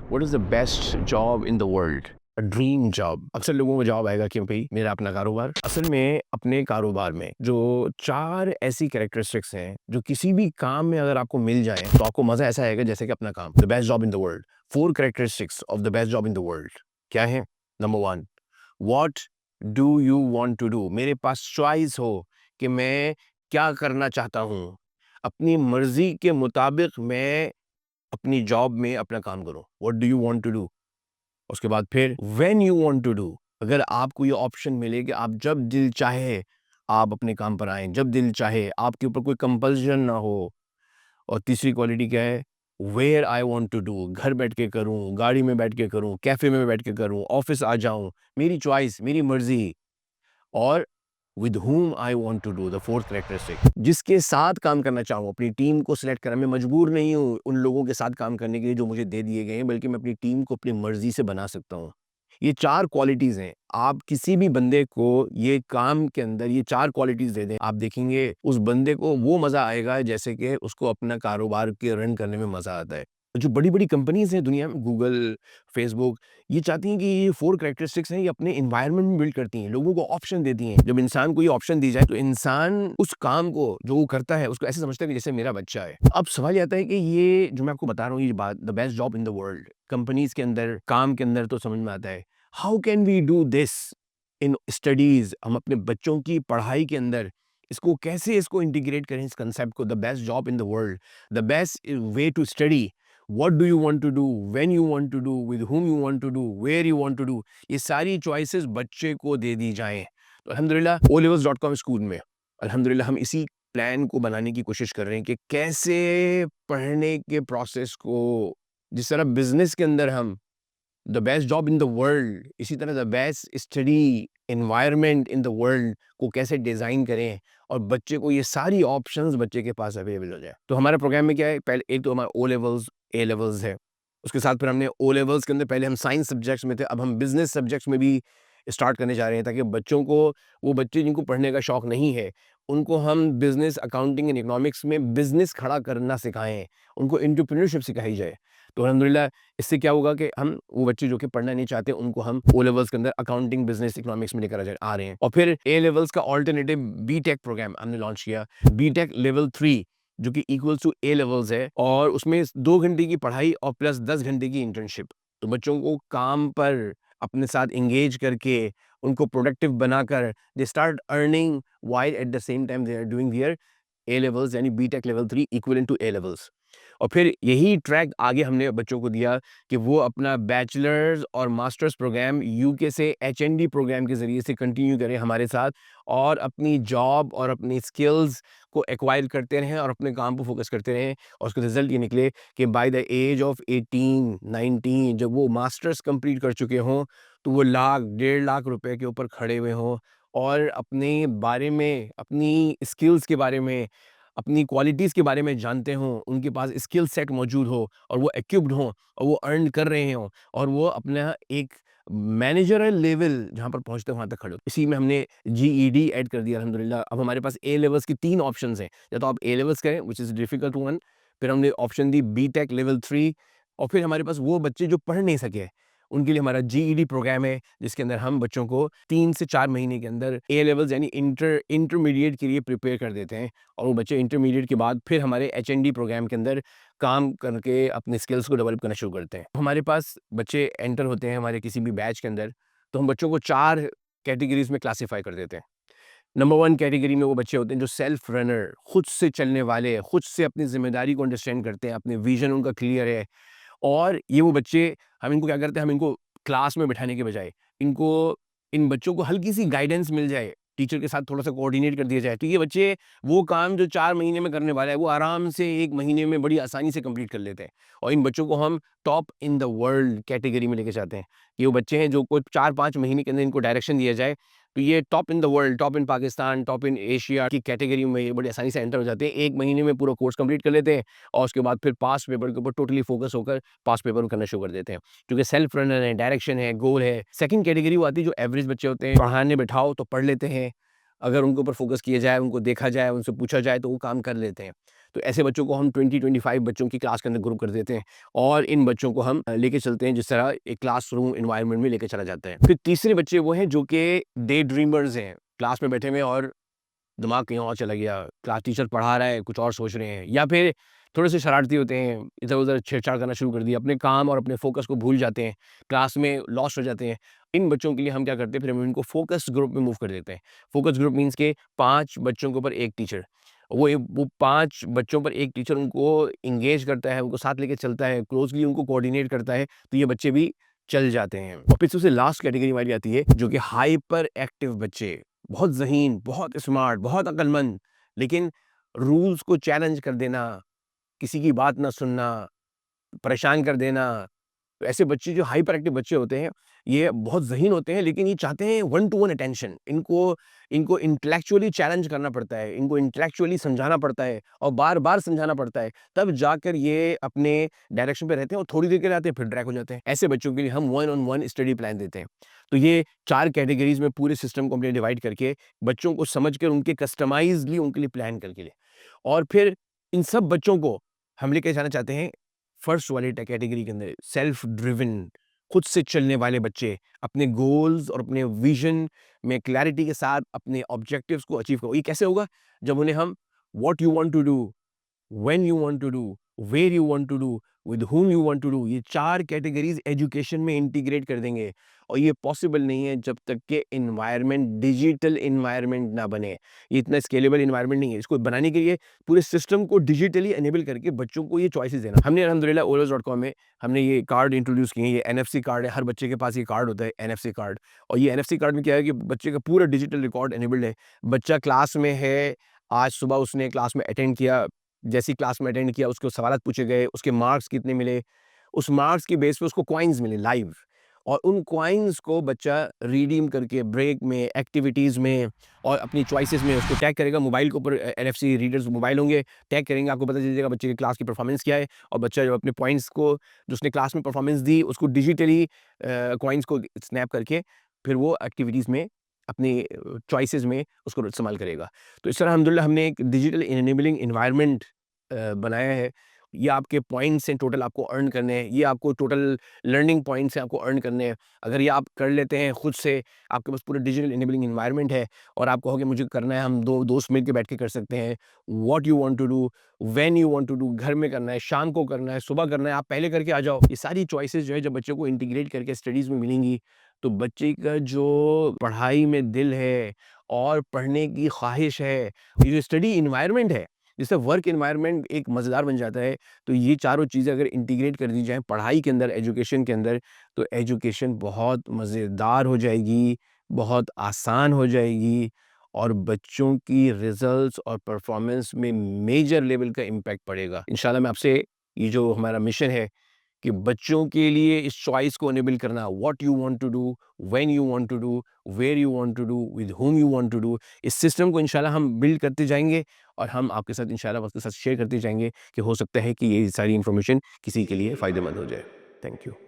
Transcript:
What is the best job in the world? A dream job. अक्सर लोगों को job आएगा कि भई मेरा अपना कारोबार। असल में अपने कारोबार में जो 4 ऐसी कैरेक्टरिस्टिक्स हैं, जो किसी भी काम में अगर आपको मिल जाएँ, तो आपको मज़ा ऐसा आएगा जैसे कि अपना काम। The best job in the world. 4 characteristics of the best job in the world क्या हैं? Number 1, what do you want to do? मेरे पास चॉइस हो कि मैं क्या करना चाहता हूँ। अपनी मर्ज़ी के मुताबिक मैं अपनी जॉब में अपना काम करो। What do you want to do? उसके बाद फिर when you want to do, अगर आपको ये ऑप्शन मिले कि आप जब दिल चाहे आप अपने काम पर आएँ, जब दिल चाहे आपके ऊपर कोई कंपल्शन ना हो। और तीसरी क्वालिटी क्या है? Where I want to do, घर बैठ के करूँ, गाड़ी में बैठ के करूँ, कैफ़े में बैठ के करूँ, ऑफ़िस आ जाऊँ, मेरी चॉइस, मेरी मर्ज़ी। और with whom I want to do, the fourth characteristic, जिसके साथ काम करना चाहूँ, अपनी टीम को सिलेक्ट करना। मैं मजबूर नहीं हूँ उन लोगों के साथ काम करने के लिए जो मुझे दे दिए गए हैं, बल्कि मैं अपनी टीम को अपनी मर्जी से बना सकता हूँ। ये 4 क्वालिटीज़ हैं। आप किसी भी बंदे को ये काम के अंदर ये 4 क्वालिटीज़ दे दें, आप देखेंगे उस बंदे को वो मज़ा आएगा जैसे कि उसको अपना कारोबार के रन करने में मज़ा आता है। जो बड़ी-बड़ी कंपनीज़ हैं दुनिया में, गूगल, फेसबुक, ये चाहती हैं कि ये 4 कैरेक्टरिस्टिक्स हैं, ये अपने एनवायरनमेंट में बिल्ड करती हैं, लोगों को ऑप्शन देती हैं। जब इंसान को ये ऑप्शन दी जाए, तो इंसान उस काम को जो वो करता है, उसको ऐसे समझता है कि जैसे मेरा बच्चा है। अब सवाल ये आता है कि ये जो मैं आपको बता रहा हूँ, ये बात, the best job in the world, companies के अंदर, काम के अंदर तो समझ में आता है। How can we do this in studies? हम अपने बच्चों की पढ़ाई के अंदर इसको कैसे इसको इंटीग्रेट करें, इस कांसेप्ट को, the best job in the world, the best way to study, what do you want to do, when you want to do, with whom you want to do, where you want to do, ये सारी choices बच्चे को दे दी जाएँ। तो अल्हम्दुलिल्लाह olevels.com school में अल्हम्दुलिल्लाह हम इसी प्लान को बनाने की कोशिश कर रहे हैं कि कैसे पढ़ने के प्रोसेस को, जिस तरह बिज़नेस के अंदर हम the best job in the world, इसी तरह the best study environment in the world को कैसे डिज़ाइन करें और बच्चे को ये सारी ऑप्शंस बच्चे के पास अवेलेबल हो जाए। तो हमारे प्रोग्राम में क्या है, पहले एक तो हमारा ओ लेवल्स, ए लेवल्स है। उसके साथ फिर हमने ओ लेवल्स के अंदर पहले हम साइंस सब्जेक्ट्स में थे, अब हम बिज़नेस सब्जेक्ट्स में भी स्टार्ट करने जा रहे हैं, ताकि बच्चों को, वो बच्चे जिनको पढ़ने का शौक नहीं है, उनको हम बिज़नेस, अकाउंटिंग एंड इकोनॉमिक्स में बिज़नेस खड़ा करना सिखाएँ, उनको एंटरप्रेन्योरशिप सिखाई जाए। तो अल्हम्दुलिल्लाह इससे क्या होगा कि हम वो बच्चे जो कि पढ़ना नहीं चाहते, उनको हम ओ लेवल्स के अंदर अकाउंटिंग, बिज़नेस, इकोनॉमिक्स में लेकर आ रहे हैं। और फिर ए लेवल्स का अल्टरनेटिव बीटेक प्रोग्राम हमने लॉन्च किया। बीटेक लेवल 3 जो कि इक्वल्स टू ए लेवल्स है, और उसमें 2 घंटे की पढ़ाई और प्लस 10 घंटे की इंटर्नशिप। तो बच्चों को काम पर अपने साथ एंगेज करके, उनको प्रोडक्टिव बनाकर, they start earning while at the same time they are doing their A levels, यानी BTEC level 3 equivalent to A levels. और फिर यही ट्रैक आगे हमने बच्चों को दिया कि वो अपना बैचलर्स और मास्टर्स प्रोग्राम यूके से एचएनडी प्रोग्राम के ज़रिए से कंटिन्यू करें हमारे साथ, और अपनी जॉब और अपनी स्किल्स को एक्वायर करते रहें और अपने काम पर फोकस करते रहें। और उसका रिजल्ट ये निकले कि बाय द एज ऑफ 18-19 जब वो मास्टर्स कंप्लीट कर चुके हों, तो वो लाख, 1.5 लाख रुपए के ऊपर खड़े हुए हों, और अपने बारे में, अपनी स्किल्स के बारे में, अपनी क्वालिटीज़ के बारे में जानते हों, उनके पास स्किल सेट मौजूद हो, और वो इक्विप्ड हों, और वो अर्न कर रहे हों, और वो अपना एक मैनेजरल लेवल जहाँ पर पहुँचते हैं वहाँ तक खड़े हो। इसी में हमने जीईडी ऐड कर दिया अल्हम्दुलिल्लाह। अब हमारे पास ए लेवल्स की 3 ऑप्शंस हैं। या तो आप ए लेवल्स करें, व्हिच इज़ डिफिकल्ट वन, फिर हमने ऑप्शन दी बीटेक लेवल 3, और फिर हमारे पास वो बच्चे जो पढ़ नहीं सके, उनके लिए हमारा जीईडी प्रोग्राम है, जिसके अंदर हम बच्चों को 3 से 4 महीने के अंदर ए लेवल्स यानी इंटरमीडिएट के लिए प्रिपेयर कर देते हैं। और वो बच्चे इंटरमीडिएट के बाद फिर हमारे एचएनडी प्रोग्राम के अंदर काम करके अपने स्किल्स को डेवलप करना शुरू करते हैं। हमारे पास बच्चे एंटर होते हैं हमारे किसी भी बैच के अंदर, तो हम बच्चों को 4 कैटेगरीज़ में क्लासिफ़ाई कर देते हैं। नंबर 1 कैटेगरी में वो बच्चे होते हैं जो सेल्फ रनर, खुद से चलने वाले, खुद से अपनी ज़िम्मेदारी को अंडरस्टैंड करते हैं, अपने विज़न उनका क्लियर है। और ये वो बच्चे, हम इनको क्या करते हैं, हम इनको क्लास में बिठाने के बजाय, इनको, इन बच्चों को हल्की-सी गाइडेंस मिल जाए, टीचर के साथ थोड़ा-सा कोऑर्डिनेट कर दिया जाए, तो ये बच्चे वो काम जो 4 महीने में करने वाला है, वो आराम से 1 महीने में बड़ी आसानी से कंप्लीट कर लेते हैं। और इन बच्चों को हम top in the world category में लेके जाते हैं। ये वो बच्चे हैं जो कोई 4-5 महीने के अंदर इनको डायरेक्शन दिया जाए, तो ये top in the world, top in Pakistan, top in Asia की कैटेगरी में ये बड़ी आसानी से एंटर हो जाते हैं। 1 महीने में पूरा कोर्स कंप्लीट कर लेते हैं, और उसके बाद फिर पास पेपर के ऊपर टोटली फोकस होकर पास पेपर करना शुरू कर देते हैं। क्योंकि सेल्फ रनर है, डायरेक्शन है, गोल है। सेकंड कैटेगरी वो आती है जो एवरेज बच्चे होते हैं, पढ़ाने बिठाओ तो पढ़ लेते हैं, अगर उनके ऊपर फ़ोकस किया जाए, उनको देखा जाए, उनसे पूछा जाए तो वो काम कर लेते हैं। तो ऐसे बच्चों को हम 20-25 बच्चों की क्लास के अंदर ग्रुप कर देते हैं और इन बच्चों को हम लेके चलते हैं जिस तरह एक क्लासरूम एनवायरनमेंट में लेके चला जाता है। फिर तीसरे बच्चे वो हैं जो कि डे ड्रीमर्स हैं, क्लास में बैठे हुए हैं और दिमाग कहीं और चला गया, क्लास टीचर पढ़ा रहा है, कुछ और सोच रहे हैं या फिर थोड़े-से शरारती होते हैं, इधर-उधर छेड़छाड़ करना शुरू कर दिया, अपने काम और अपने फ़ोकस को भूल जाते हैं, क्लास में लॉस्ट हो जाते हैं। इन बच्चों के लिए हम क्या करते हैं, फिर हम इनको फ़ोकस ग्रुप में मूव कर देते हैं। फ़ोकस ग्रुप मीन्स के 5 बच्चों के ऊपर 1 टीचर। वो 5 बच्चों पर 1 टीचर उनको एंगेज करता है, उनको साथ लेके चलता है, क्लोज़ली उनको कोऑर्डिनेट करता है, तो ये बच्चे भी चल जाते हैं। और फिर सबसे लास्ट कैटेगरी हमारी आती है, जो कि हाइपर एक्टिव बच्चे। बहुत ज़हीन, बहुत स्मार्ट, बहुत अक्लमंद, लेकिन रूल्स को चैलेंज कर देना, किसी की बात ना सुनना, परेशान कर देना। तो ऐसे बच्चे जो हाइपर एक्टिव बच्चे होते हैं, ये बहुत ज़हीन होते हैं लेकिन ये चाहते हैं वन टू वन अटेंशन। इनको इनको इंटेलेक्चुअली चैलेंज करना पड़ता है, इनको इंटेलेक्चुअली समझाना पड़ता है और बार-बार समझाना पड़ता है, तब जाकर ये अपने डायरेक्शन पे रहते हैं और थोड़ी देर के लिए आते हैं, फिर ड्रैग हो जाते हैं। ऐसे बच्चों के लिए हम one on one study plan देते हैं। तो ये 4 कैटेगरीज़ में पूरे सिस्टम को हमने डिवाइड करके, बच्चों को समझकर उनके कस्टमाइज़्डली उनके लिए प्लान करके और फिर इन सब बच्चों को हम लेके जाना चाहते हैं फर्स्ट वाली कैटेगरी के अंदर, सेल्फ ड्रिवन, खुद से चलने वाले बच्चे, अपने गोल्स और अपने विजन में क्लैरिटी के साथ अपने ऑब्जेक्टिव्स को अचीव करो। ये कैसे होगा? जब उन्हें हम what you want to do, when you want to do, where you want to do, with whom you want to do, ये 4 कैटेगरीज़ एजुकेशन में इंटीग्रेट कर देंगे और ये पॉसिबल नहीं है जब तक कि एनवायरनमेंट डिजिटल एनवायरनमेंट ना बने। ये इतना स्केलेबल एनवायरनमेंट नहीं है। इसको बनाने के लिए पूरे सिस्टम को डिजिटली एनेबल करके बच्चों को ये चॉइसेस देना। हमने अल्हम्दुलिल्लाह ओलस.com में हमने ये कार्ड इंट्रोड्यूस किए हैं। ये एनएफसी कार्ड है, हर बच्चे के पास ये कार्ड होता है एनएफसी कार्ड और ये एनएफसी कार्ड में क्या है कि बच्चे का पूरा डिजिटल रिकॉर्ड एनेबल्ड है। बच्चा क्लास में है, आज सुबह उसने क्लास में अटेंड किया, जैसे ही क्लास में अटेंड किया उसको सवालात पूछे गए, उसके मार्क्स कितने मिले, उस मार्क्स की बेस पे उसको कॉइन्स मिले लाइव और उन कॉइन्स को बच्चा रिडीम करके ब्रेक में, एक्टिविटीज़ में और अपनी चॉइसेस में उसको टैग करेगा। मोबाइल के ऊपर एनएफसी रीडर्स मोबाइल होंगे, टैग करेंगे, आपको पता चल जाएगा बच्चे की क्लास की परफॉर्मेंस क्या है और बच्चा जो अपने पॉइंट्स को जो उसने क्लास में परफॉर्मेंस दी, उसको डिजिटली कॉइन्स को स्नैप करके फिर वो एक्टिविटीज़ में अपनी चॉइसेस में उसको इस्तेमाल करेगा। तो इस तरह अल्हम्दुलिल्लाह हमने एक डिजिटल इनेबलिंग एनवायरनमेंट बनाया है। ये आपके पॉइंट्स हैं, टोटल आपको अर्न करने हैं, ये आपको टोटल लर्निंग पॉइंट्स हैं, आपको अर्न करने हैं। अगर ये आप कर लेते हैं खुद से, आपके पास पूरा डिजिटल इनेबलिंग एनवायरनमेंट है और आप कहोगे मुझे करना है, हम 2 दोस्त मिल के बैठ के कर सकते हैं। What you want to do, when you want to do, घर में करना है, शाम को करना है, सुबह करना है, आप पहले करके आ जाओ। ये सारी चॉइसेस जो है जब बच्चों को इंटीग्रेट करके स्टडीज़ में मिलेंगी, तो बच्चे का जो पढ़ाई में दिल है और पढ़ने की ख़्वाहिश है, ये जो स्टडी एनवायरनमेंट है, जिससे वर्क एनवायरनमेंट एक मज़ेदार बन जाता है। तो ये चारों चीज़ें अगर इंटीग्रेट कर दी जाएँ पढ़ाई के अंदर, एजुकेशन के अंदर, तो एजुकेशन बहुत मज़ेदार हो जाएगी, बहुत आसान हो जाएगी और बच्चों की रिज़ल्ट्स और परफ़ॉर्मेंस में मेजर लेवल का इम्पैक्ट पड़ेगा। इंशाल्लाह मैं आपसे ये जो हमारा मिशन है कि बच्चों के लिए इस चॉइस को इनेबल करना, what you want to do, when you want to do, where you want to do, with whom you want to do, इस सिस्टम को इंशाल्लाह हम बिल्ड करते जाएँगे और हम आपके साथ इंशाल्लाह वक़्त के साथ शेयर करते जाएँगे कि हो सकता है कि ये सारी इन्फॉर्मेशन किसी के लिए फ़ायदेमंद हो जाए। Thank you.